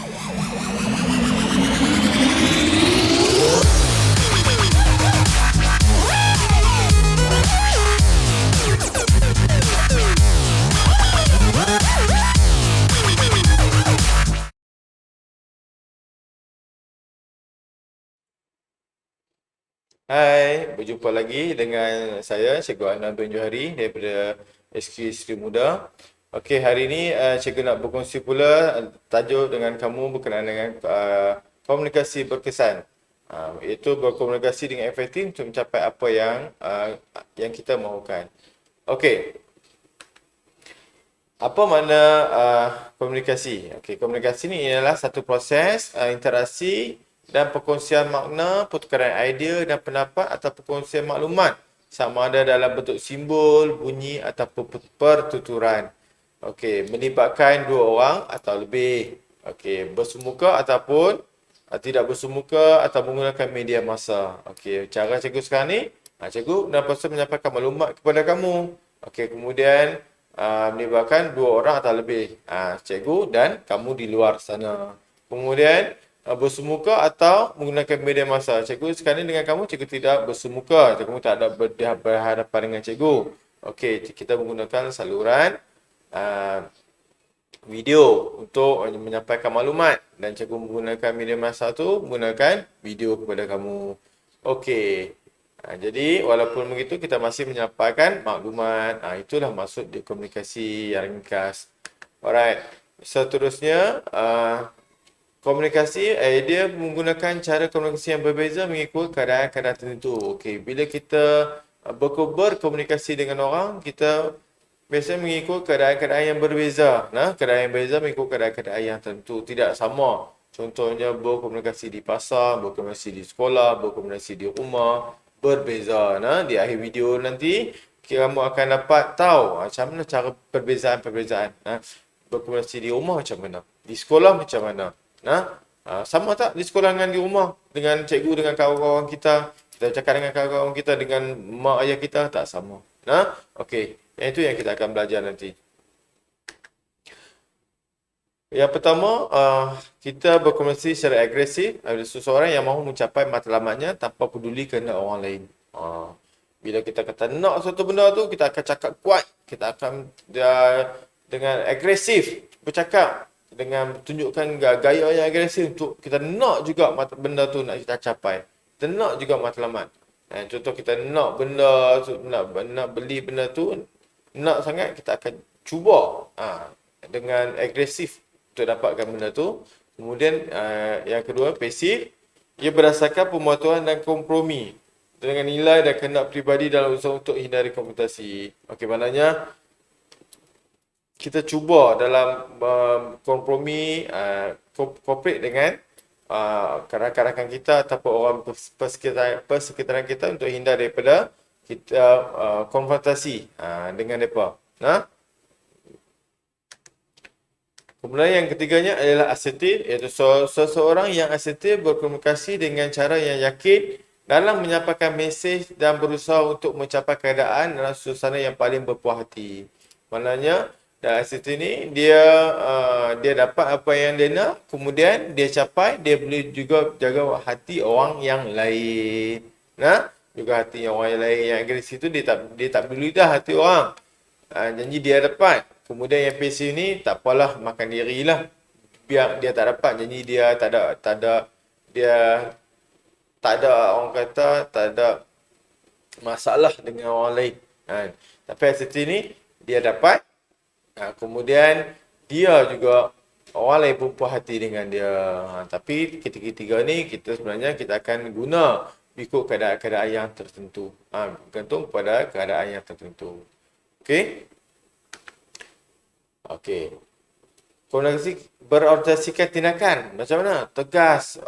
Hai, berjumpa lagi dengan saya Cikgu Anand bin Johari daripada SQ Sri Muda. Okey, hari ini Cikgu nak berkongsi pula tajuk dengan kamu berkenaan dengan komunikasi berkesan. Iaitu berkomunikasi dengan efektif untuk mencapai apa yang kita mahukan. Okey, apa makna komunikasi? Okey, komunikasi ni ialah satu proses interaksi dan perkongsian makna, pertukaran idea dan pendapat atau perkongsian maklumat sama ada dalam bentuk simbol, bunyi ataupun pertuturan. Okey, melibatkan dua orang atau lebih. Okey, bersumuka ataupun tidak bersumuka atau menggunakan media massa. Okey, cara cikgu sekarang ni, cikgu dan pasal menyampaikan maklumat kepada kamu. Okey, kemudian melibatkan dua orang atau lebih. Cikgu dan kamu di luar sana. Kemudian bersumuka atau menggunakan media massa. Cikgu sekarang ni dengan kamu, cikgu tidak bersumuka. Kamu tak ada berhadapan dengan cikgu. Okey, kita menggunakan saluran video untuk menyampaikan maklumat dan cikgu menggunakan media massa tu menggunakan video kepada kamu. Okey. Jadi walaupun begitu kita masih menyampaikan maklumat. Itulah maksud di komunikasi yang ringkas. Alright. Seterusnya komunikasi dia menggunakan cara komunikasi yang berbeza mengikut keadaan-keadaan tertentu. Okey, bila kita berkomunikasi dengan orang, kita biasanya mengikut keadaan-keadaan yang berbeza. Keadaan yang berbeza mengikut keadaan-keadaan yang tertentu. Tidak sama. Contohnya berkomunikasi di pasar, berkomunikasi di sekolah, berkomunikasi di rumah. Berbeza. Di akhir video nanti, kamu akan dapat tahu macam mana cara perbezaan-perbezaan. Berkomunikasi di rumah macam mana. Di sekolah macam mana. Sama tak di sekolah dengan di rumah? Dengan cikgu, dengan kawan-kawan kita. Kita cakap dengan kawan-kawan kita, dengan mak ayah kita. Tak sama. Okey. Yang itu yang kita akan belajar nanti. Yang pertama, kita berkomunikasi secara agresif. Ada seseorang yang mahu mencapai matlamatnya tanpa peduli kehendak orang lain. Bila kita kata nak suatu benda tu, kita akan cakap kuat. Kita akan dengan agresif bercakap. Dengan tunjukkan gaya yang agresif untuk kita nak juga benda tu nak kita capai. Kita nak juga matlamat. Contoh kita nak benda tu, nak beli benda tu, nak sangat, kita akan cuba dengan agresif untuk dapatkan benda tu. Kemudian yang kedua, pasif. Ia berdasarkan pematuhan dan kompromi dengan nilai dan kehendak peribadi dalam usaha untuk hindari kompetisi. Okey, maknanya kita cuba dalam kompromi, cooperate dengan rakan-rakan kita ataupun orang persekitaran kita untuk hindar daripada kita konfrontasi dengan mereka. Kemudian yang ketiganya adalah asertif, iaitu seseorang yang asertif berkomunikasi dengan cara yang yakin dalam menyampaikan mesej dan berusaha untuk mencapai keadaan dalam suasana yang paling berpuas hati. Maknanya dalam asertif ni dia dapat apa yang dia nak, kemudian dia capai, dia boleh juga jaga hati orang yang lain. Juga hati orang yang lain yang agresif tu dia tak peduli dah hati orang. Janji dia dapat. Kemudian yang pasif ni tak apalah, makan dirilah. Biar dia tak dapat, janji dia tak ada orang kata tak ada masalah dengan orang lain. Tapi asertif ni dia dapat. Kemudian dia juga orang lain pun puas hati dengan dia. Tapi ketiga-tiga ni kita sebenarnya kita akan guna ikut keadaan-keadaan yang tertentu. Bergantung pada keadaan yang tertentu. Okey? Okey. Komunikasi berorientasikan tindakan. Macam mana? Tegas,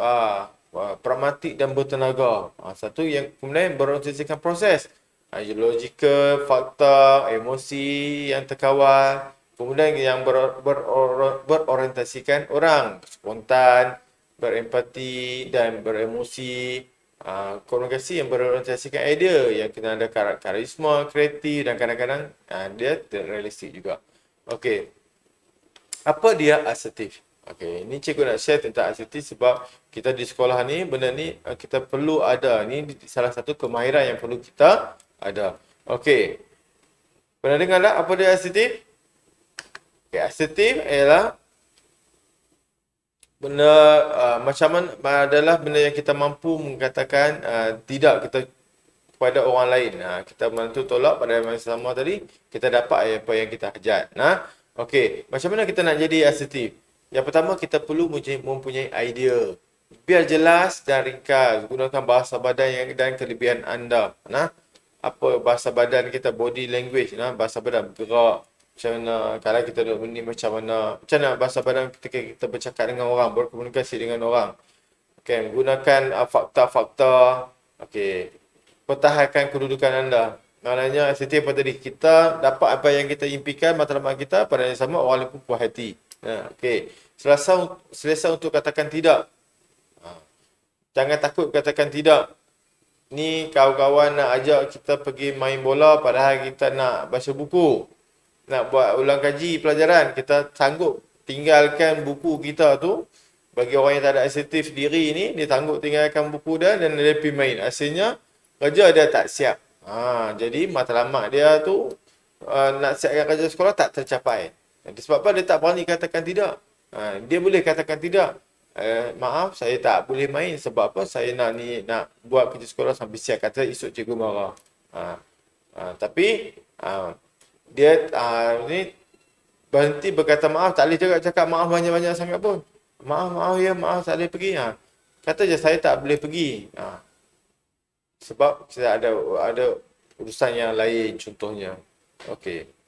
pragmatik dan bertenaga. Satu yang kemudian berorientasikan proses. Logika, fakta, emosi yang terkawal. Kemudian yang berorientasikan orang. Spontan, berempati dan beremosi. Komunikasi yang berorientasikan idea. Yang kena ada karisma, kreatif dan kadang-kadang dia realistik juga. Okey. Apa dia asertif? Okey, ini cikgu nak share tentang ICT sebab kita di sekolah ni, benda ni kita perlu ada. Ni salah satu kemahiran yang perlu kita ada. Okey, pernah dengar tak apa dia ICT? Okey, ICT ialah benda macam mana adalah benda yang kita mampu mengatakan tidak kita kepada orang lain. Kita bantu tolak pada masa sama tadi, kita dapat apa yang kita hajat. Okey, macam mana kita nak jadi asertif? Yang pertama, kita perlu mempunyai idea. Biar jelas dan ringkas. Gunakan bahasa badan dan kelebihan anda. Apa bahasa badan kita, body language. Bahasa badan bergerak. Macam mana, kalau kita duduk ni macam mana bahasa badan ketika kita bercakap dengan orang, berkomunikasi dengan orang. Okay, gunakan fakta-fakta. Okey, pertahankan kedudukan anda. Maknanya setiap apa tadi, kita dapat apa yang kita impikan matlamat kita, pada yang sama orang lain pun puas hati. Okey, selesa untuk katakan tidak. Jangan takut katakan tidak. Ni kawan-kawan nak ajak kita pergi main bola padahal kita nak baca buku. Nak buat ulang kaji pelajaran, kita sanggup tinggalkan buku kita tu. Bagi orang yang tak ada asertif diri ni, dia sanggup tinggalkan buku dia dan dia pergi main. Hasilnya kerja dia tak siap. Jadi matlamat dia tu nak siapkan kerja sekolah tak tercapai. Sebab apa? Dia tak berani katakan tidak. Dia boleh katakan tidak. Maaf, saya tak boleh main sebab apa? Saya nak buat kerja sekolah sampai siap. Kata esok cikgu marah. Tapi dia ni berhenti berkata maaf. Tak boleh juga cakap maaf banyak-banyak sangat pun. Maaf ya, maaf tak boleh pergi. Kata je saya tak boleh pergi. Sebab kita ada urusan yang lain contohnya. Okey.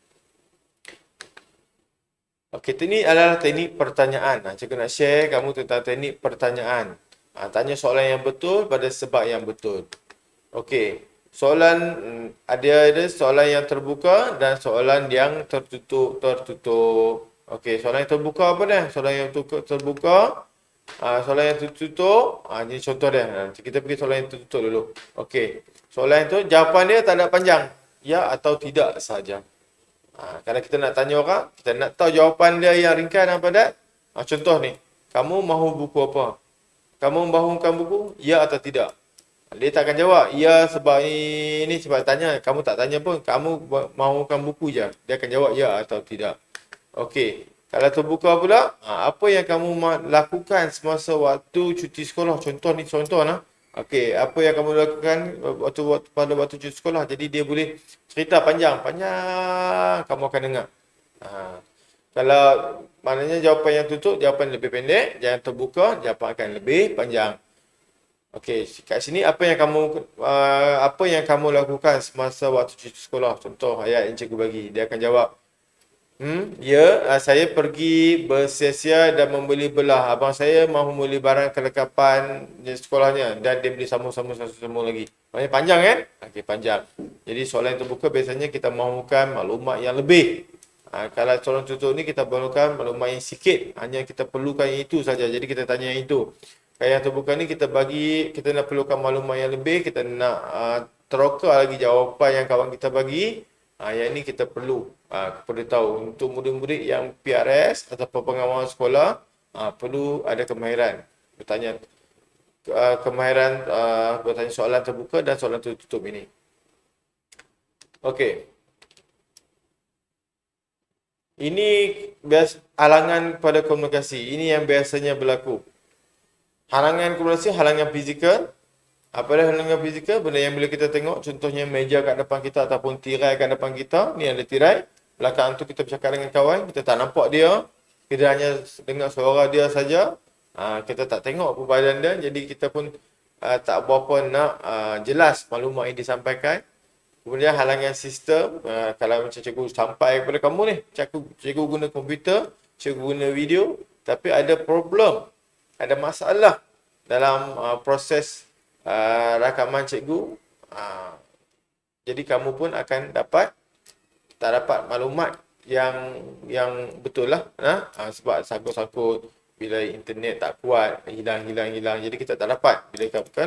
Okey, ini adalah teknik pertanyaan. Cikgu nak share kamu tentang teknik pertanyaan. Tanya soalan yang betul pada sebab yang betul. Okey. Soalan ada soalan yang terbuka dan soalan yang tertutup. Okey, soalan yang terbuka apa dia? Soalan yang terbuka, soalan yang tertutup, ini contoh dia. Kita pergi soalan yang tertutup dulu. Okey. Soalan itu jawapan dia tak ada panjang. Ya atau tidak saja. Kalau kita nak tanya orang, kita nak tahu jawapan dia yang ringkas dan padat. Contoh ni, kamu mahu buku apa? Kamu mahukan buku? Ya atau tidak? Dia tak akan jawab, ya sebab ini sebab tanya. Kamu tak tanya pun, kamu mahukan buku je. Dia akan jawab ya atau tidak. Okey, kalau terbuka pula, apa yang kamu lakukan semasa waktu cuti sekolah? Contoh ni, contoh lah. Okey, apa yang kamu lakukan pada waktu cuti sekolah? Jadi dia boleh cerita panjang kamu akan dengar. Kalau maknanya jawapan yang tutup, jawapan lebih pendek. Yang terbuka, jawapan akan lebih panjang. Okey, kat sini apa yang kamu lakukan semasa waktu cuti sekolah? Contoh ayat yang cikgu bagi. Dia akan jawab, saya pergi bersia-sia dan membeli belah. Abang saya mahu membeli barang kelengkapan di sekolahnya dan dia beli sambung lagi. Maknanya panjang kan? Okey, panjang. Jadi soalan yang terbuka biasanya kita mahukan maklumat yang lebih. Kalau soalan tutup ni kita perlukan maklumat yang sikit. Hanya kita perlukan yang itu saja. Jadi kita tanya yang itu. Kalau yang terbuka ni kita nak perlukan maklumat yang lebih. Kita nak teroka lagi jawapan yang kawan kita bagi. Yang ni kita perlu tahu. Untuk murid-murid yang PRS atau pengawal sekolah, perlu ada kemahiran bertanya bertanya soalan terbuka dan soalan tertutup ini. Okey. Ini halangan pada komunikasi. Ini yang biasanya berlaku. Halangan komunikasi, halangan fizikal. Apa dia halangan fizikal? Benda yang boleh kita tengok. Contohnya meja kat depan kita ataupun tirai kat depan kita. Ni ada tirai. Belakang tu kita bercakap dengan kawan. Kita tak nampak dia. Kita hanya dengar suara dia saja. Kita tak tengok apa badan dia. Jadi kita pun tak berapa nak jelas maklumat yang disampaikan. Kemudian halangan sistem. Kalau macam cikgu sampai kepada kamu ni. Cikgu guna komputer. Cikgu guna video. Tapi ada problem. Ada masalah dalam proses rakaman cikgu. Jadi kamu pun akan tak dapat maklumat yang betul lah. Sebab sangkut-sangkut bila internet tak kuat, hilang. Jadi kita tak dapat.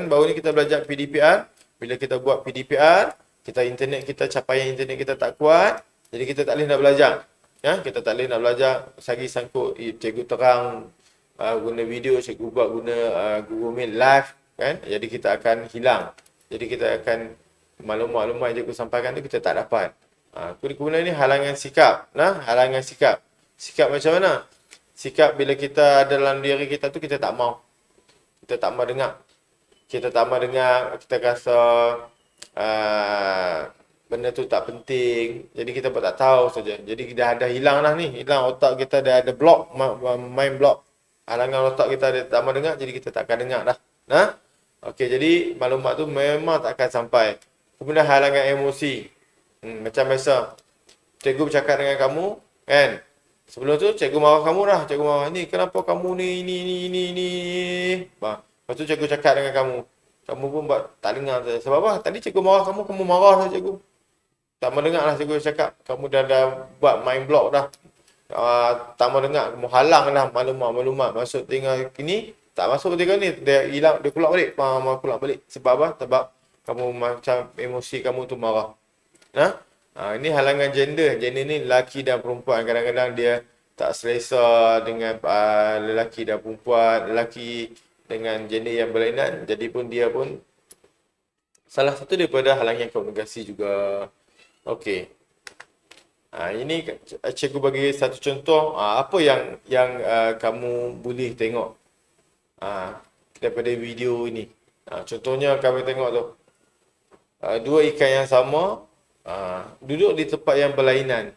Baru ni kita belajar PDPR. Bila kita buat PDPR, capaian internet kita tak kuat. Jadi kita tak boleh nak belajar. Kita tak boleh nak belajar. Sagi sangkut cikgu terang guna video, cikgu buat guna Google Meet live kan. Jadi kita akan hilang. Jadi kita akan maklumat-maklumat yang cikgu sampaikan tu kita tak dapat. Kemudian ni halangan sikap. Halangan sikap. Sikap macam mana? Sikap bila kita dalam diri kita tu kita tak mau. Kita tak mau dengar. Kita tak mau dengar, kita rasa benda tu tak penting. Jadi kita pun tak tahu saja. Jadi dah ada hilang dah ni. Hilang otak kita dah ada block, mind block. Halangan otak kita dia tak mau dengar, jadi kita tak akan dengar dah. Okey, jadi maklumat tu memang tak akan sampai. Kemudian halangan emosi. Macam biasa. Cikgu bercakap dengan kamu, kan? Sebelum tu cikgu marah kamu dah. Cikgu marah, ni kenapa kamu ni. Lepas tu cikgu cakap dengan kamu. Kamu pun tak dengar saja. Sebab apa? Tadi cikgu marah kamu marah lah cikgu. Tak mau dengar lah cikgu cakap. Kamu dah buat mind block dah. Tak mau dengar. Kamu halang lah maklumat. Masuk tinggal ini. Tak masuk tinggal ni. Dia hilang. Dia keluar balik. Keluar balik. Sebab apa? Sebab kamu macam emosi kamu tu marah. Ini halangan gender. Gender ni lelaki dan perempuan. Kadang-kadang dia tak selesa dengan lelaki dan perempuan. Lelaki dengan gender yang berlainan. Jadi pun dia pun salah satu daripada halangan komunikasi juga. Okey. Ini cikgu bagi satu contoh. Apa yang kamu boleh tengok daripada video ini. Contohnya kami tengok tu. Dua ikan yang sama duduk di tempat yang berlainan.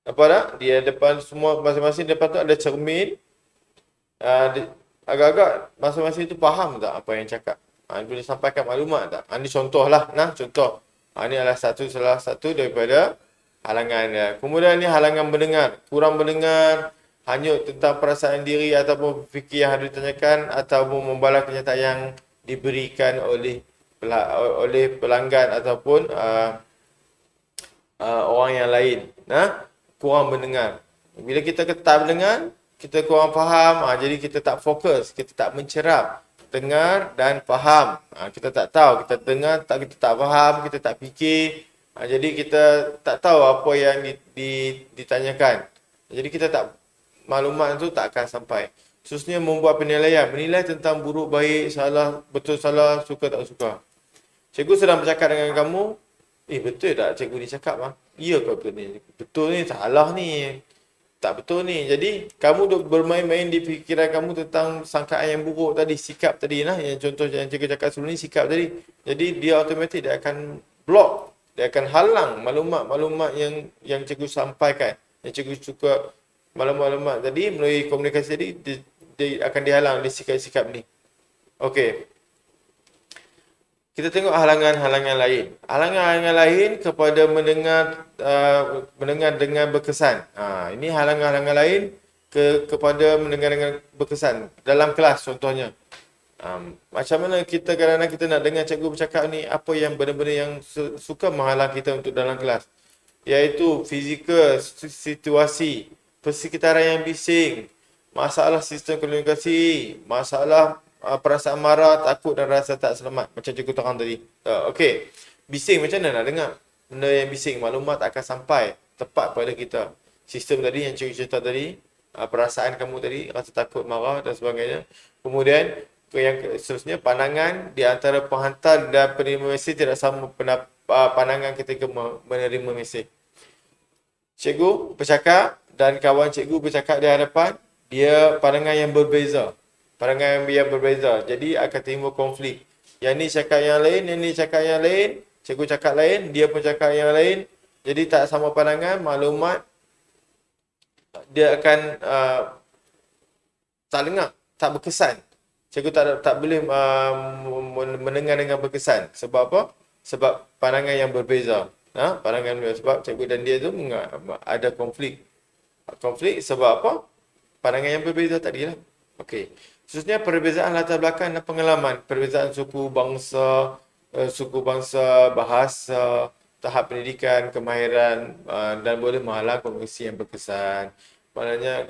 Apa tak? Dia depan semua masing-masing depan tu ada cermin. Agak-agak masing-masing tu faham tak apa yang cakap. Boleh sampaikan maklumat tak? Ini contoh lah. Contoh. Ini adalah salah satu daripada halangan dia. Kemudian ni halangan mendengar. Kurang mendengar, hanyut tentang perasaan diri ataupun fikir yang harus ditanyakan ataupun membalas kenyataan yang diberikan oleh pelanggan ataupun orang yang lain. Kurang mendengar. Bila kita tak mendengar, kita kurang faham, jadi kita tak fokus, kita tak mencerap. Dengar dan faham. Kita tak tahu, kita dengar, kita tak faham, kita tak fikir. Jadi kita tak tahu apa yang ditanyakan. Jadi kita tak, maklumat tu tak akan sampai. Khususnya membuat penilaian. Menilai tentang buruk, baik, salah, betul, salah, suka, tak suka. Cikgu sedang bercakap dengan kamu. Betul tak cikgu ni cakap? Ya ke betul ni? Betul ni, salah ni. Tak betul ni. Jadi, kamu duk bermain-main di fikiran kamu tentang sangkaan yang buruk tadi, sikap tadi lah. Yang contoh yang cikgu cakap sebelum ni, sikap tadi. Jadi, dia automatik dia akan block. Dia akan halang maklumat-maklumat yang cikgu sampaikan. Yang cikgu suka maklumat-maklumat tadi, melalui komunikasi tadi, dia akan dihalang di sikap-sikap ni. Okey. Kita tengok halangan-halangan lain. Halangan-halangan lain kepada mendengar dengan berkesan. Ini halangan-halangan lain kepada mendengar dengan berkesan. Dalam kelas contohnya. Macam mana kita kadang-kadang kita nak dengar cikgu bercakap ni, apa yang benda-benda yang suka menghalang kita untuk dalam kelas. Iaitu fizikal, situasi, persekitaran yang bising, masalah sistem komunikasi, masalah perasaan marah, takut dan rasa tak selamat. Macam cikgu terang tadi. Okey. Bising macam mana nak dengar? Benda yang bising, maklumat tak akan sampai tepat pada kita. Sistem tadi yang cikgu cerita tadi, perasaan kamu tadi, rasa takut, marah dan sebagainya. Kemudian, yang seterusnya, pandangan di antara penghantar dan penerima mesej tidak sama pandangan ketika menerima mesej. Cikgu bercakap dan kawan cikgu bercakap di hadapan, dia pandangan yang berbeza. Pandangan yang berbeza. Jadi akan timbul konflik. Yang ni cakap yang lain, yang ni cakap yang lain. Cikgu cakap lain, dia pun cakap yang lain. Jadi tak sama pandangan, maklumat dia akan tak dengar, tak berkesan. Cikgu tak boleh mendengar dengan berkesan. Sebab apa? Sebab pandangan yang berbeza. Pandangan berbeza. Sebab cikgu dan dia tu ada konflik. Konflik sebab apa? Pandangan yang berbeza tadilah. Okey. Khususnya perbezaan latar belakang dan pengalaman. Perbezaan suku bangsa, bahasa, tahap pendidikan, kemahiran dan boleh menghalang komunikasi yang berkesan. Maknanya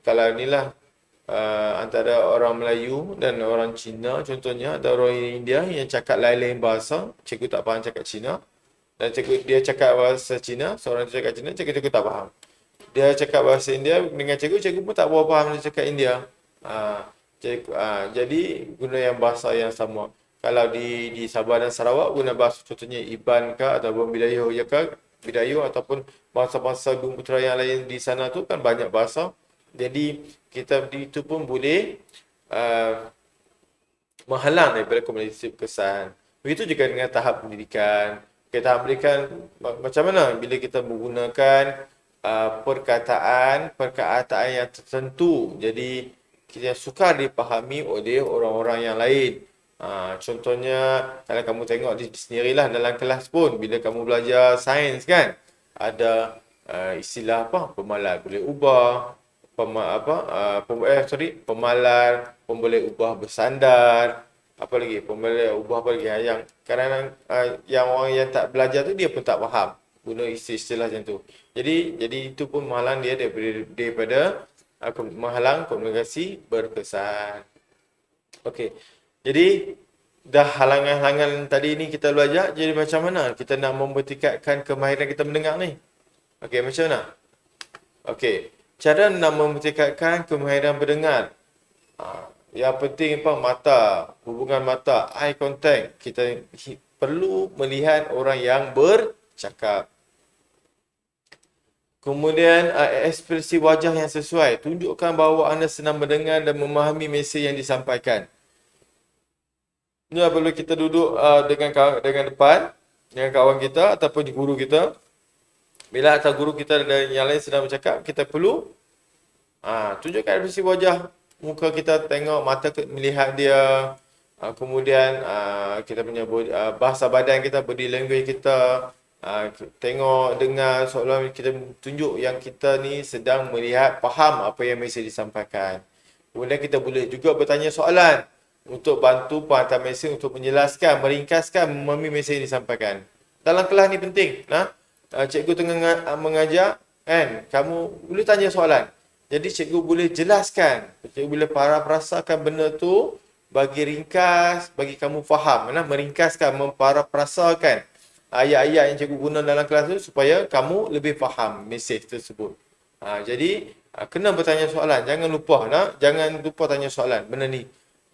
kalau inilah antara orang Melayu dan orang Cina contohnya, ada orang India yang cakap lain-lain bahasa, cikgu tak faham cakap Cina, dan dia cakap bahasa Cina, seorang tu cakap Cina, cikgu tak faham. dia cakap bahasa India dengan cikgu pun tak berapa faham dia cakap India. Jadi guna yang bahasa yang sama. Kalau di Sabah dan Sarawak guna bahasa contohnya Iban ke ataupun Bidayuh ya ke, Bidayuh ataupun bahasa-bahasa Bumi Putra yang lain di sana tu kan banyak bahasa. Jadi kita itu pun boleh uh, menghalang daripada komunikasi berkesan. Begitu juga dengan tahap pendidikan. Okay, tahap pendidikan macam mana bila kita menggunakan perkataan yang tertentu. Jadi kita sukar dipahami oleh orang-orang yang lain. Contohnya kalau kamu tengok di sendirilah dalam kelas pun bila kamu belajar sains kan ada istilah apa pemalar boleh ubah pemalar pun boleh ubah bersandar, apa lagi boleh ubah apa lagi yang kadang-kadang yang orang yang tak belajar tu dia pun tak faham guna istilah macam tu. Jadi itu pun menghalang dia daripada menghalang komunikasi berkesan. Okey. Jadi dah halangan-halangan tadi ni kita belajar, jadi macam mana kita nak mempertingkatkan kemahiran kita mendengar ni? Okey, macam mana? Okey, cara nak mempertingkatkan kemahiran mendengar. Yang penting apa? Mata, hubungan mata, eye contact. Kita perlu melihat orang yang bercakap. Kemudian ekspresi wajah yang sesuai. Tunjukkan bahawa anda senang mendengar dan memahami mesej yang disampaikan. Ini apabila kita duduk dengan depan, dengan kawan kita ataupun guru kita. Bila atau guru kita dan yang lain sedang bercakap, kita perlu tunjukkan ekspresi wajah. Muka kita tengok, mata melihat dia. Kemudian kita punya bahasa badan kita, body language kita. Tengok, dengar, seolah kita tunjuk yang kita ni sedang melihat, faham apa yang mesej disampaikan. Kemudian kita boleh juga bertanya soalan untuk bantu penghantar mesej untuk menjelaskan, meringkaskan, memahami mesej yang disampaikan. Dalam kelas ni penting. Cikgu tengah mengajar, kan? Kamu boleh tanya soalan. Jadi cikgu boleh jelaskan. Cikgu boleh parafrasakan benda tu bagi ringkas, bagi kamu faham. Meringkaskan, memparafrasakan ayat-ayat yang cikgu guna dalam kelas tu supaya kamu lebih faham mesej tersebut. Jadi kena bertanya soalan. Jangan lupa tanya soalan. Benda ni.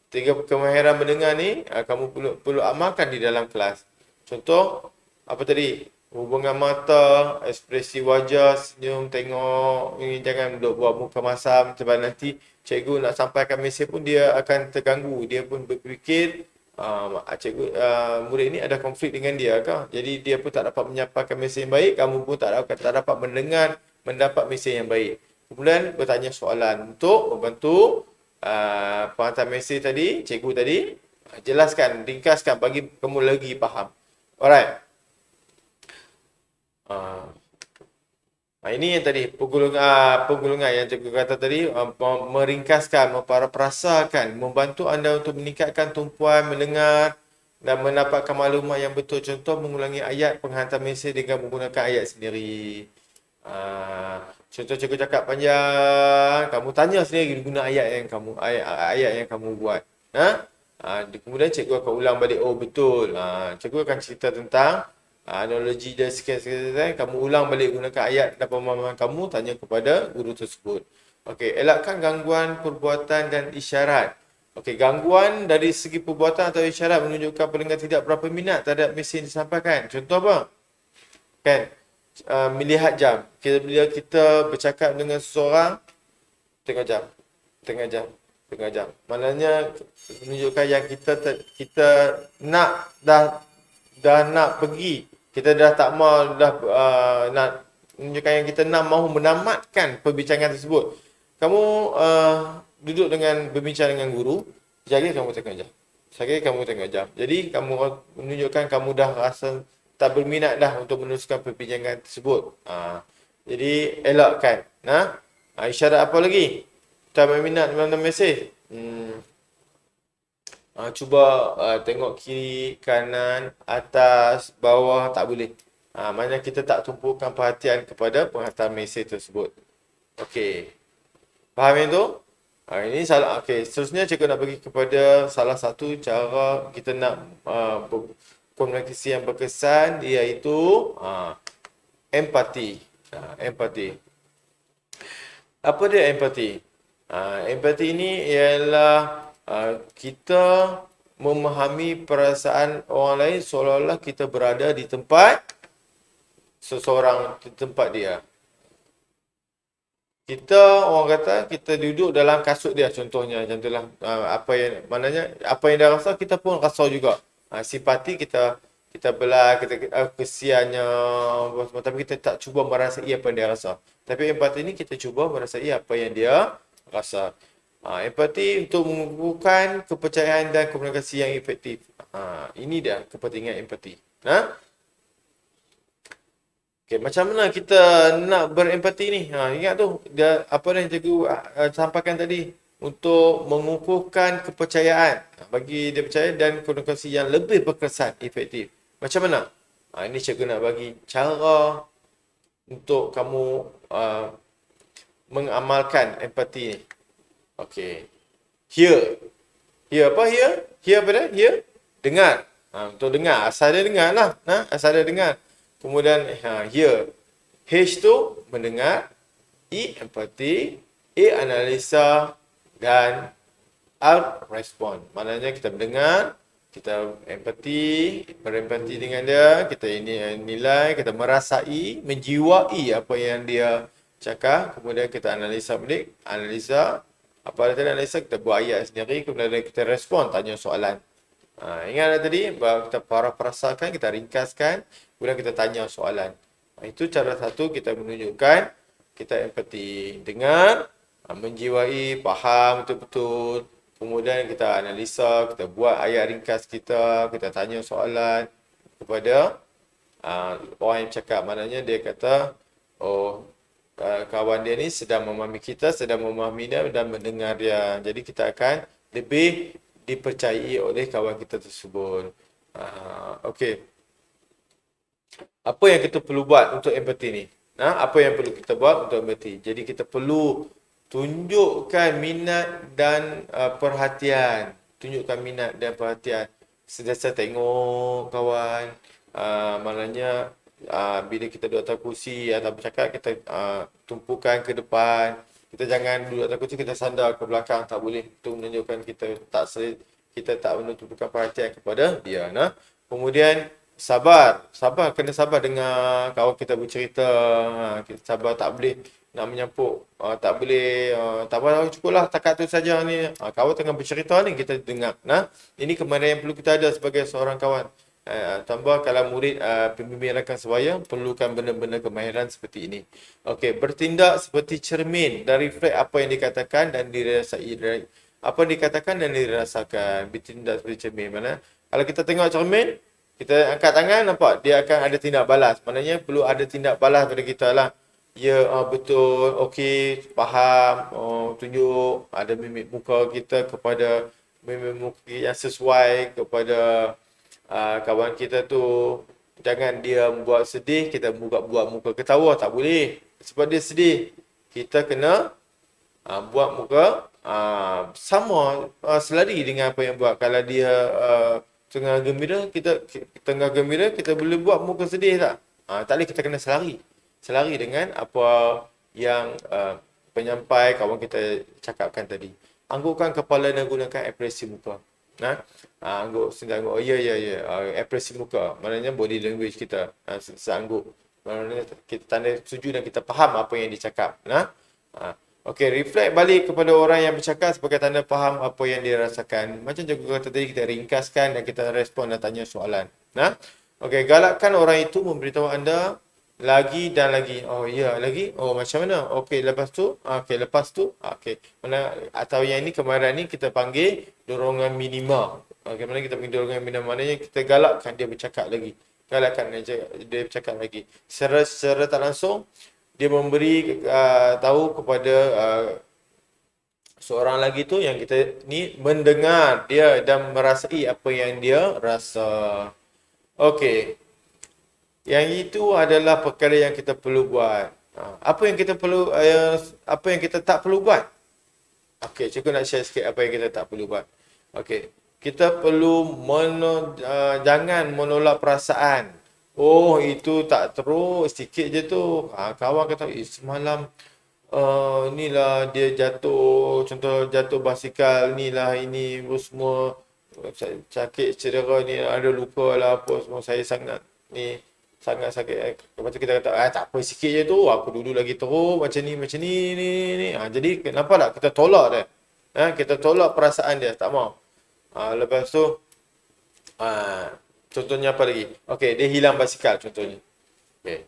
3 kemahiran mendengar ni kamu perlu amalkan di dalam kelas. Contoh apa tadi? Hubungan mata, ekspresi wajah, senyum, tengok. Jangan duduk buat muka masam sebab nanti cikgu nak sampaikan mesej pun dia akan terganggu. Dia pun berfikir murid ni ada konflik dengan dia kah? Jadi dia pun tak dapat menyampaikan mesej yang baik, kamu pun tak dapat mendapat mesej yang baik. Kemudian bertanya soalan untuk membantu penghantar mesej tadi, cikgu tadi jelaskan, ringkaskan bagi kamu lagi faham. Alright. Ini yang tadi penggulungan yang cikgu kata tadi, meringkaskan, memparafrasakan, membantu anda untuk meningkatkan tumpuan mendengar dan mendapatkan maklumat yang betul. Contoh mengulangi ayat penghantar mesej dengan menggunakan ayat sendiri. Contoh cikgu cakap panjang, kamu tanya sendiri guna ayat yang kamu buat. Kemudian cikgu akan ulang balik, oh betul. Cikgu akan cerita tentang analogi dan sekian-sekian, kamu ulang balik gunakan ayat dan pemahaman kamu, tanya kepada guru tersebut. Okey, elakkan gangguan perbuatan dan isyarat. Okey, gangguan dari segi perbuatan atau isyarat menunjukkan pendengar tidak berapa minat terhadap mesej yang disampaikan. Contoh apa? Kan? Melihat jam. Bila kita bercakap dengan seseorang, tengok jam. Maknanya menunjukkan yang kita nak dah nak pergi. Kita dah tak mau nak menunjukkan yang kita mahu menamatkan perbincangan tersebut. Kamu duduk berbincang dengan guru, sekali kamu tengok jam. Jadi kamu menunjukkan kamu dah rasa tak berminat dah untuk meneruskan perbincangan tersebut. Jadi elakkan. Isyarat apa lagi? Tak berminat dalam mesej. Cuba tengok kiri, kanan, atas, bawah, tak boleh. Maknanya kita tak tumpukan perhatian kepada penghantar mesej tersebut. Okey. Faham yang tu? Ini salah. Okey, seterusnya cikgu nak bagi kepada salah satu cara kita nak komunikasi yang berkesan, iaitu empati. Empati. Apa dia empathy? Empathy ini ialah kita memahami perasaan orang lain seolah-olah kita berada di tempat seseorang, di tempat dia. Kita orang kata kita duduk dalam kasut dia contohnya, macam itulah. Apa yang maknanya apa yang dia rasa kita pun rasa juga. Simpati kita belah, kita kesiannya apa semua, tapi kita tak cuba merasai apa yang dia rasa. Tapi empati ini kita cuba merasai apa yang dia rasa. Empati untuk mengukuhkan kepercayaan dan komunikasi yang efektif. Ini dia kepentingan empati. Okay, macam mana kita nak berempati ni? Ingat tu, dia, apa yang cikgu sampaikan tadi. Untuk mengukuhkan kepercayaan. Bagi dia percaya dan komunikasi yang lebih berkesan, efektif. Macam mana? Ini cikgu nak bagi cara untuk kamu mengamalkan empati ni. Okay. Hear. Hear apa hear? Hear apa dia? Hear? Dengar. Untuk dengar. Asal dia dengar lah. Asal dia dengar. Kemudian hear. H tu mendengar. E empati. A analisa. Dan R respon. Maknanya kita mendengar. Kita empati. Berempati dengan dia. Kita nilai. Kita merasai. Menjiwai apa yang dia cakap. Kemudian kita analisa balik. Analisa. Apa dia analisa, kita buat ayat sendiri. Kemudian kita respon. Tanya soalan. Ingat tadi, kita perasakan, kita ringkaskan, kemudian kita tanya soalan. Itu cara satu kita menunjukkan kita empati. Dengar, menjiwai, faham betul-betul. Kemudian kita analisa, kita buat ayat ringkas kita tanya soalan kepada orang yang cakap. Maknanya dia kata, kawan dia ni sedang memahami kita, sedang memahami dia dan mendengar dia. Jadi kita akan lebih dipercayai oleh kawan kita tersebut. Okey. Apa yang kita perlu buat untuk empati ni? Apa yang perlu kita buat untuk empati? Jadi kita perlu tunjukkan minat dan perhatian. Tunjukkan minat dan perhatian. Sentiasa tengok kawan. Maknanya bila kita duduk atas kursi atau bercakap, kita tumpukan ke depan. Kita jangan duduk atas kursi, kita sandar ke belakang. Tak boleh. Itu menunjukkan kita tak menunjukkan perhatian kepada dia. Kemudian sabar. Kena sabar dengar kawan kita bercerita. Kita sabar, tak boleh nak menyampuk. Tak boleh, tak apa, cukuplah takat tu saja ni. Kawan tengah bercerita ni, kita dengar. Ini kemampuan yang perlu kita ada sebagai seorang kawan. Tambah kalau murid pembimbing rakan sebaya perlukan benar-benar kemahiran seperti ini. Okey, bertindak seperti cermin dan reflect apa yang dikatakan dan dirasai. Apa yang dikatakan dan dirasakan. Bertindak seperti cermin. Mana? Kalau kita tengok cermin, kita angkat tangan, nampak dia akan ada tindak balas. Maknanya perlu ada tindak balas pada kita lah. Ya, betul, okey, faham, tunjuk ada mimik muka kita kepada mimik muka yang sesuai kepada kawan kita tu. Jangan dia buat sedih, kita buat muka ketawa, tak boleh. Sebab dia sedih. Kita kena buat muka sama selari dengan apa yang buat. Kalau dia tengah gembira, kita boleh buat muka sedih tak? Tak boleh, kita kena selari dengan apa yang penyampai kawan kita cakapkan tadi. Anggukkan kepala dan gunakan ekspresi muka. Angguk, senggak-angguk. Ya. Ekspresi muka. Maknanya body language kita. Seangguk. Maknanya kita tanda setuju dan kita faham apa yang dicakap. Okey, reflect balik kepada orang yang bercakap sebagai tanda faham apa yang dia rasakan. Macam cikgu kata tadi, kita ringkaskan dan kita respon dan tanya soalan. Okey, galakkan orang itu memberitahu anda lagi dan lagi. Oh ya, lagi. Oh, macam mana? Okey, lepas tu. Okey. Mana atau yang ini kemarin ni kita panggil dorongan minima. Okey, mana kita panggil dorongan minima? Maknanya kita galakkan dia bercakap lagi. Galakkan dia bercakap lagi. Secara tak langsung dia memberi tahu kepada seorang lagi tu yang kita ni mendengar dia dan merasai apa yang dia rasa. Okey. Yang itu adalah perkara yang kita perlu buat. Apa yang kita perlu, apa yang kita tak perlu buat? Okey, cikgu nak share sikit apa yang kita tak perlu buat. Okey, kita perlu jangan menolak perasaan. Oh, itu tak terus, sikit je tu. Kawan kata, semalam inilah dia jatuh, contoh jatuh basikal, inilah ini semua sakit cedera ni, ada luka lah apa semua, saya sangat ni sangat sakit. Lepas tu kita kata tak apa, sikit je tu, aku dulu lagi teruk macam ni. Jadi kenapa tak kita tolak dia, kita tolak perasaan dia, tak mau. Lepas tu contohnya apa lagi, okey, dia hilang basikal contohnya. Okay.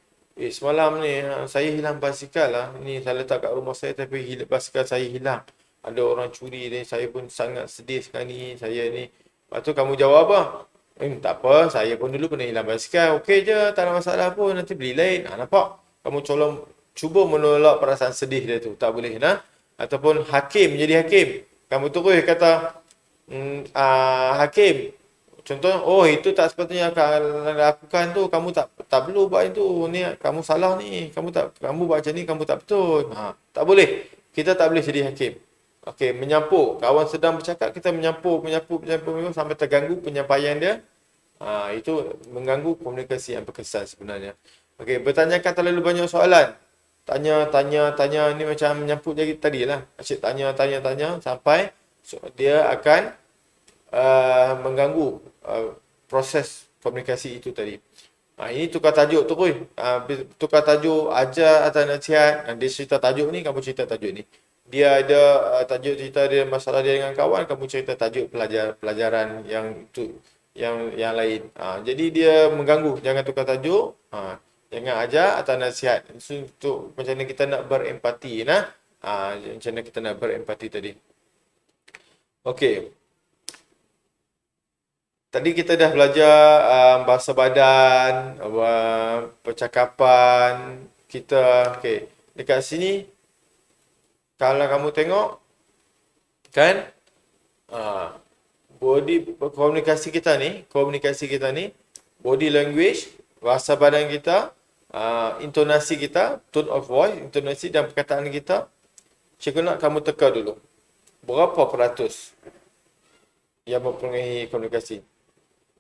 Semalam ni saya hilang basikal lah. Ni saya letak kat rumah saya tapi basikal saya hilang. Ada orang curi ni. Saya pun sangat sedih sekarang ni. Saya ni. Lepas tu kamu jawab apa? Tak apa. Saya pun dulu pernah hilang basikal. Okey je. Tak ada masalah pun. Nanti beli lain. Nampak? Kamu cuba menolak perasaan sedih dia tu. Tak boleh. Ataupun hakim. Menjadi hakim. Kamu terus kata, Hakim. Contoh, itu tak sepatutnya lakukan tu, kamu tak perlu buat itu. Ni kamu salah ni. Kamu buat macam ni, kamu tak betul. Tak boleh. Kita tak boleh jadi hakim. Okey, menyampuk. Kawan sedang bercakap, kita menyampuk sampai terganggu penyampaian dia. Itu mengganggu komunikasi yang berkesan sebenarnya. Okey, bertanyakan terlalu banyak soalan. Tanya ni macam menyampuk jadi tadilah. Asyik tanya sampai dia akan mengganggu proses komunikasi itu tadi. Ini tukar tajuk terus. Tukar tajuk, ajar atau nasihat. Dia cerita tajuk ni, kamu cerita tajuk ni. Dia ada tajuk cerita dia masalah dia dengan kawan, kamu cerita tajuk pelajaran yang itu yang lain. Jadi dia mengganggu. Jangan tukar tajuk. Jangan ajar atau nasihat. Untuk macam mana kita nak berempati. Macam mana kita nak berempati tadi. Okey. Tadi kita dah belajar bahasa badan, percakapan kita. Okey. Dekat sini, kalau kamu tengok, kan, komunikasi kita ni, body language, bahasa badan kita, intonasi kita, tone of voice, intonasi dan perkataan kita. Cikgu nak kamu teka dulu. Berapa peratus yang mempengaruhi komunikasi?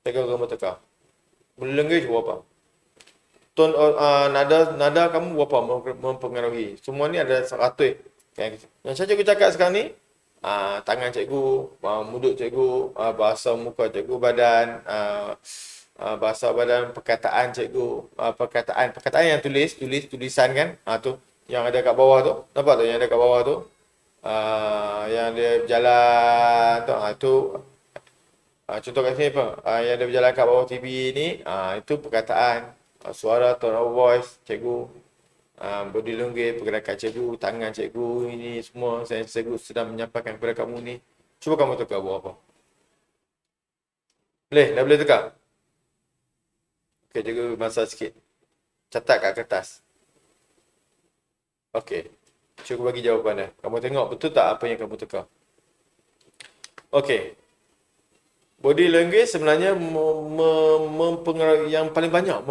Kamu teka. Body language berapa? Tone nada kamu berapa mempengaruhi? Semua ni ada 100. Okay. Yang cikgu cakap sekarang ni, tangan cikgu, mulut cikgu, bahasa muka cikgu, badan, bahasa badan, perkataan cikgu, perkataan yang tulisan kan? Tu yang ada kat bawah tu. Nampak tu yang ada kat bawah tu? Yang dia berjalan tu, contoh kat sini apa? Yang dia berjalan kat bawah TV ni, itu perkataan, suara, tone of voice cikgu, body language, pergerakan cikgu, tangan cikgu, ini semua cikgu sedang menyampaikan kepada kamu ni. Cuba kamu teka buat apa? Dah boleh teka? Okey, cikgu masa sikit. Catat kat kertas. Okey. Cikgu bagi jawapan dia. Kamu tengok betul tak apa yang kamu teka? Okey. Body language sebenarnya mempengaruhi yang paling banyak,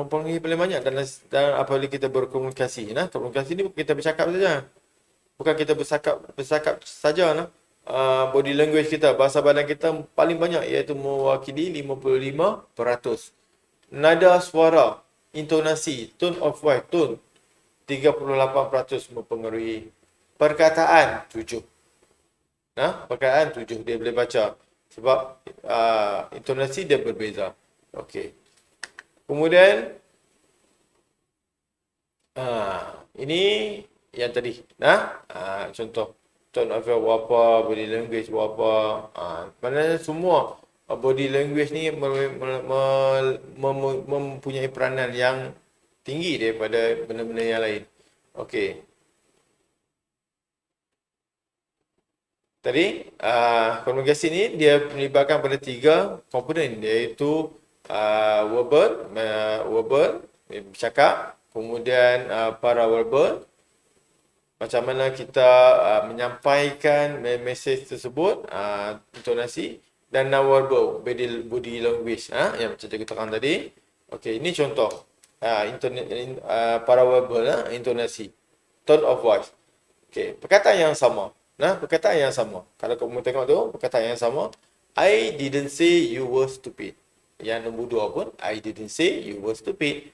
dan apabila kita berkomunikasi. Komunikasi ni kita bercakap saja. Bukan kita bercakap saja. Body language kita, bahasa badan kita paling banyak, iaitu mewakili 55%. Nada suara, intonasi, tone of voice, 38% mempengaruhi. Perkataan 7. Perkataan 7 dia boleh baca. Sebab intonasi dia berbeza. Okey. Kemudian ini yang tadi. Contoh tone of voice berapa, body language berapa. Maknanya semua body language ni mempunyai peranan yang tinggi daripada benda-benda yang lain. Okey. Tadi, komunikasi ni dia melibatkan pada 3 komponen, iaitu verbal, bercakap, kemudian paraverbal, macam mana kita menyampaikan mesej tersebut, intonasi, dan non-verbal, body language, yang macam kita terang tadi. Okey, ini contoh paraverbal, intonasi, tone of voice. Okey, perkataan yang sama. Perkataan yang sama. Kalau kamu tengok tu, perkataan yang sama. I didn't say you were stupid. Yang nombor 2 pun, I didn't say you were stupid.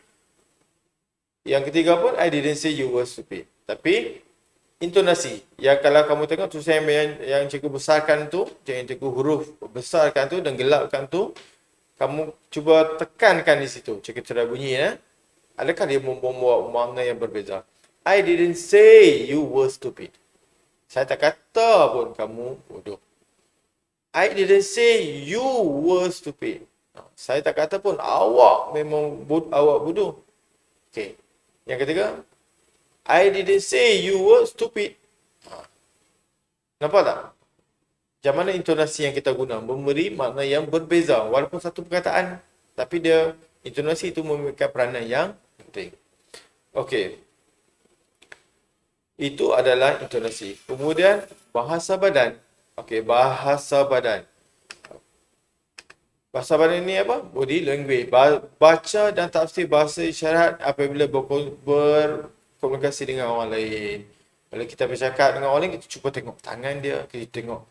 Yang ketiga pun, I didn't say you were stupid. Tapi, intonasi. Yang kalau kamu tengok tulisan yang cikgu besarkan tu, yang cikgu huruf besarkan tu dan gelapkan tu, kamu cuba tekankan di situ. Cikgu sudah bunyi ya. Adakah dia membawa makna yang berbeza? I didn't say you were stupid. Saya tak kata pun kamu bodoh. I didn't say you were stupid. Saya tak kata pun awak memang awak bodoh. Okay. Yang ketiga, I didn't say you were stupid. Nampak tak? Macam mana intonasi yang kita guna memberi makna yang berbeza walaupun satu perkataan, tapi dia intonasi itu memiliki peranan yang penting. Okey. Itu adalah intonasi. Kemudian bahasa badan. Okey, bahasa badan. Bahasa badan ini apa? Body language. Baca dan tafsir bahasa isyarat apabila berkomunikasi dengan orang lain. Kalau kita bercakap dengan orang lain, kita cuba tengok tangan dia, kita tengok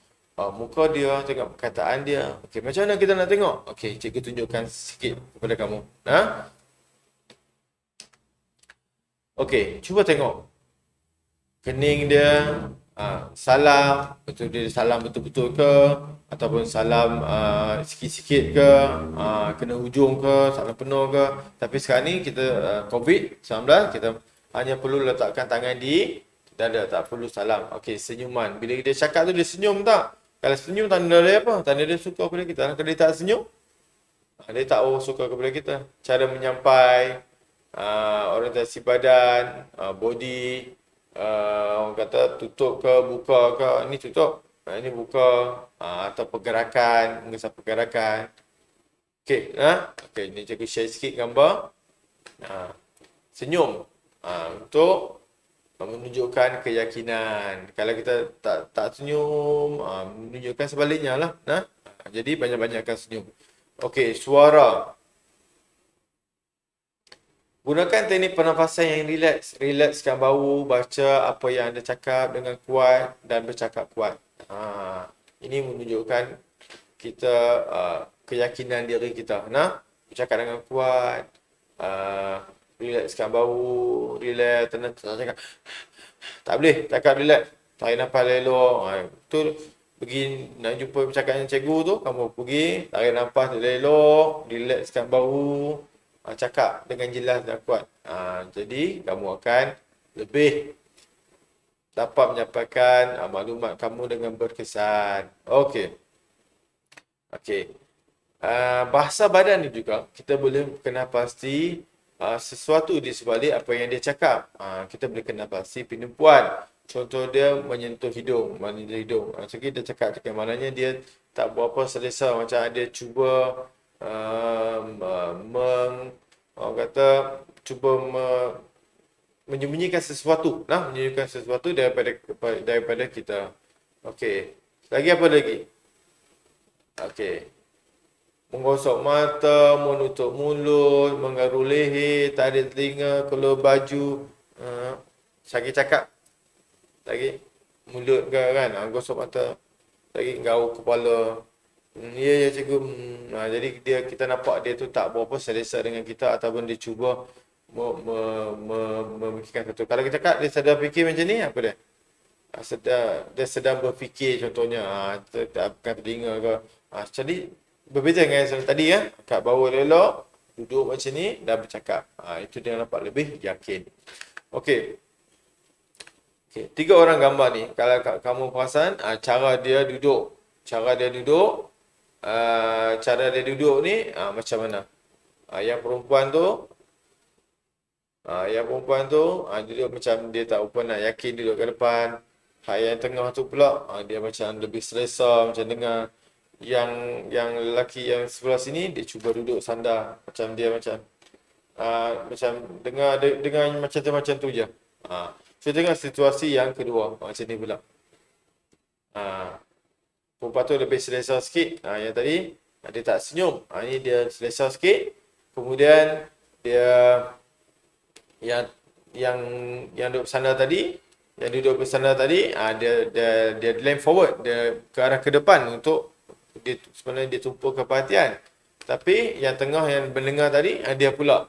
muka dia, tengok perkataan dia. Okey, macam mana kita nak tengok? Okey, cikgu tunjukkan sikit kepada kamu. Okey, cuba tengok. Kening dia, salam, betul dia salam betul-betul ke? Ataupun salam sikit-sikit ke? Kena hujung ke? Salam penuh ke? Tapi sekarang ni kita COVID-19, kita hanya perlu letakkan tangan di dada, tak perlu salam. Okey, senyuman. Bila dia cakap tu dia senyum tak? Kalau senyum tanda dia apa? Tanda dia suka kepada kita. Kalau dia tak senyum, dia tak suka kepada kita. Cara menyampai, orientasi badan, body, orang kata tutup ke, buka ke. Ini tutup, ini buka. Atau pergerakan, mengesah pergerakan. Okey, okey, ni cikgu share sikit gambar. Senyum. Untuk menunjukkan keyakinan. Kalau kita tak senyum, menunjukkan sebaliknya lah. Jadi banyak-banyakkan senyum. Okey, suara. Gunakan teknik pernafasan yang relax. Relaxkan bahu, baca apa yang anda cakap dengan kuat dan bercakap kuat. Ini menunjukkan kita keyakinan diri kita. Bercakap dengan kuat. Relaxkan bahu, relax, tenang, cakap. Tak boleh cakap relax. Tarik nafas elok. Betul. Pergi nak jumpa bercakap dengan cikgu tu, kamu pergi, tarik nafas elok, relaxkan bahu, cakap dengan jelas dan kuat. Jadi kamu akan lebih dapat menyampaikan maklumat kamu dengan berkesan. Okey. Bahasa badan ni juga kita boleh kenal pasti sesuatu di sebalik apa yang dia cakap. Kita boleh kenal pasti penipuan. Contoh dia menyentuh hidung. So kita cakap maknanya dia tak berapa selesa. Macam dia cuba orang kata cuba menyembunyikan sesuatu. Menyembunyikan sesuatu daripada kita. Okey. Lagi apa lagi? Okey. Menggosok mata, menutup mulut, menggaru leher, tarik telinga, keluar baju. Sakit cakap. Lagi mulut ke kan, gosok mata. Lagi garuk kepala. Ya cikgu. Jadi kita nampak dia tu tak berapa selesa dengan kita ataupun dia cuba memikirkan satu. Kalau kita cakap dia sedang fikir macam ni, apa dia? Dia sedang berfikir contohnya. Bukan telinga ke. Jadi berbeza dengan yang tadi ya. Kat bawah elok, duduk macam ni dan bercakap. Itu dia nampak lebih yakin. Okey. Tiga orang gambar ni. Kalau kamu perasan, cara dia duduk. Cara dia duduk ni macam mana? Yang perempuan tu, duduk macam dia tak nak yakin duduk ke depan. Yang tengah tu pula, dia macam lebih selesa macam dengar. Yang lelaki yang sebelah sini dia cuba duduk sandar macam dia macam dengar macam tu je. So tengok situasi yang kedua macam ni pula. Perempuan tu lebih selesa sikit. Yang tadi dia tak senyum. Ini dia selesa sikit. Kemudian dia yang duduk bersandar tadi, dia lean forward, dia ke arah ke depan untuk sebenarnya dia tumpukan perhatian. Tapi yang tengah yang mendengar tadi, dia pula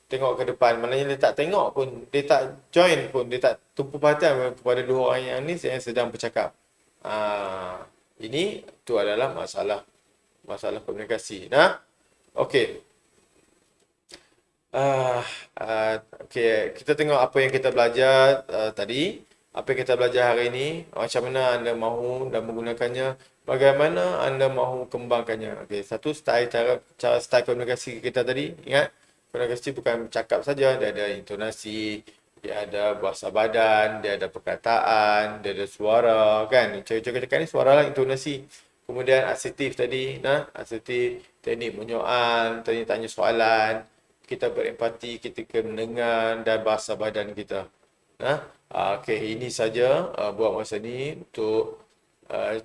tengok ke depan. Maknanya dia tak tengok pun, dia tak join pun, dia tak tumpu perhatian kepada dua orang yang ni yang sedang bercakap. Ini tu adalah masalah komunikasi. Nah, okey. Ah, okey, kita tengok apa yang kita belajar tadi. Apa yang kita belajar hari ini, macam mana anda mahu dan menggunakannya, bagaimana anda mahu kembangkannya. Okey, satu cara style komunikasi kita tadi, ingat, komunikasi bukan cakap saja, dia ada intonasi, dia ada bahasa badan, dia ada perkataan, dia ada suara, kan? Cara-cara cakap ni suara lah, intonasi. Kemudian asertif tadi, asertif, teknik menyoal, tadi tanya soalan, kita berempati ketika mendengar dan bahasa badan kita. Okey, ini saja buat masa ni untuk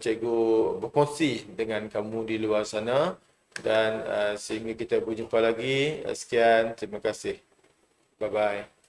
cikgu berkongsi dengan kamu di luar sana dan sehingga kita berjumpa lagi. Sekian, terima kasih. Bye bye.